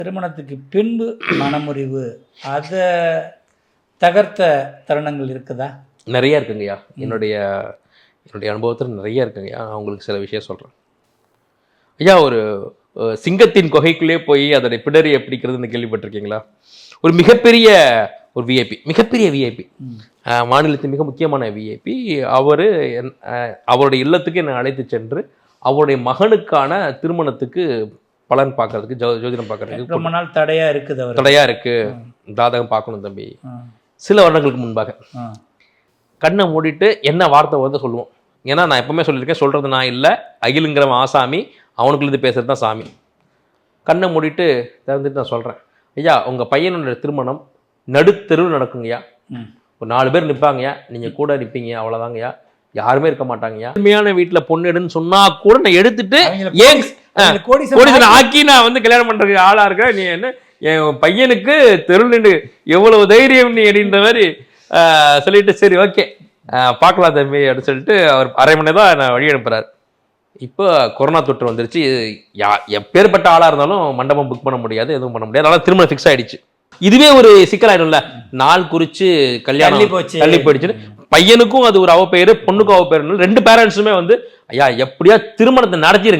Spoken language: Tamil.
திருமணத்துக்கு பின்பு மனமுறிவு அதை தகர்த்த தருணங்கள் இருக்குதா? நிறைய இருக்குங்கய்யா. என்னுடைய அனுபவத்தில் நிறைய இருக்குங்கய்யா. நான் உங்களுக்கு சில விஷயம் சொல்கிறேன் ஐயா. ஒரு சிங்கத்தின் குகைக்குள்ளே போய் அதோடைய பிடரி எப்படிக்கிறதுன்னு கேள்விப்பட்டிருக்கீங்களா? ஒரு மிகப்பெரிய விஐபி, மாநிலத்தின் மிக முக்கியமான விஐபி. அவருடைய இல்லத்துக்கு என்னை அழைத்து சென்று அவருடைய மகனுக்கான திருமணத்துக்கு பலன் பார்க்கறதுக்கு, ஜோதிடம் பார்க்கறதுக்கு ரொம்ப நாள் தடையா இருக்கு, ஜாதகம் பார்க்கணும் தம்பி. சில வருடங்களுக்கு முன்பாக கண்ணை மூடிட்டு என்ன வார்த்தை வந்து சொல்லுவோம். ஏன்னா நான் எப்பவுமே சொல்லியிருக்கேன், சொல்றது நான் இல்லை, அகிலுங்கிறவன் ஆசாமி, அவனுக்குள்ளது பேசுறது தான் சாமி. கண்ணை மூடிட்டு திறந்துட்டு நான் சொல்றேன், ஐயா உங்க பையனோட திருமணம் நடுத்தெருவில் நடக்குங்கய்யா. ஒரு 4 பேர் நிற்பாங்கய்யா, நீங்க கூட நிற்பீங்க, அவ்வளவுதாங்கய்யா, யாருமே இருக்க மாட்டாங்கய்யா. உண்மையான வீட்டுல பொண்ணு எடுன்னு சொன்னா கூட நான் எடுத்துட்டு ஏன் கோடீஸ்வரன் ஆக்கி நான் வந்து கல்யாணம் பண்றதுக்கு ஆளா இருக்கேன். நீ என்ன என் பையனுக்கு தெருள் எவ்வளவு தைரியம் நீ அப்படின்ற மாதிரி சொல்லிட்டு, சரி ஓகே பார்க்கலாம் தம்பி அப்படின்னு சொல்லிட்டு அவர் அரை மணி தான் நான் வழி அனுப்புறாரு. இப்போ கொரோனா தொற்று வந்துருச்சு. எப்பேற்பட்ட ஆளா இருந்தாலும் மண்டபம் புக் பண்ண முடியாது, எதுவும் பண்ண முடியாது. அதனால திருமணம் ஃபிக்ஸ் ஆயிடுச்சு. இதுவே ஒரு சிக்கலாயிடும்ல, நாள் குறிச்சு கல்யாணம் தள்ளி போயிடுச்சு. பையனுக்கும் அது ஒரு அவ பெயரு, பொண்ணுக்கும் அவ பெயரு. 2 பேரண்ட்ஸுமே வந்து ஐயா எப்படியா திருமணத்தை நடத்திருங்க.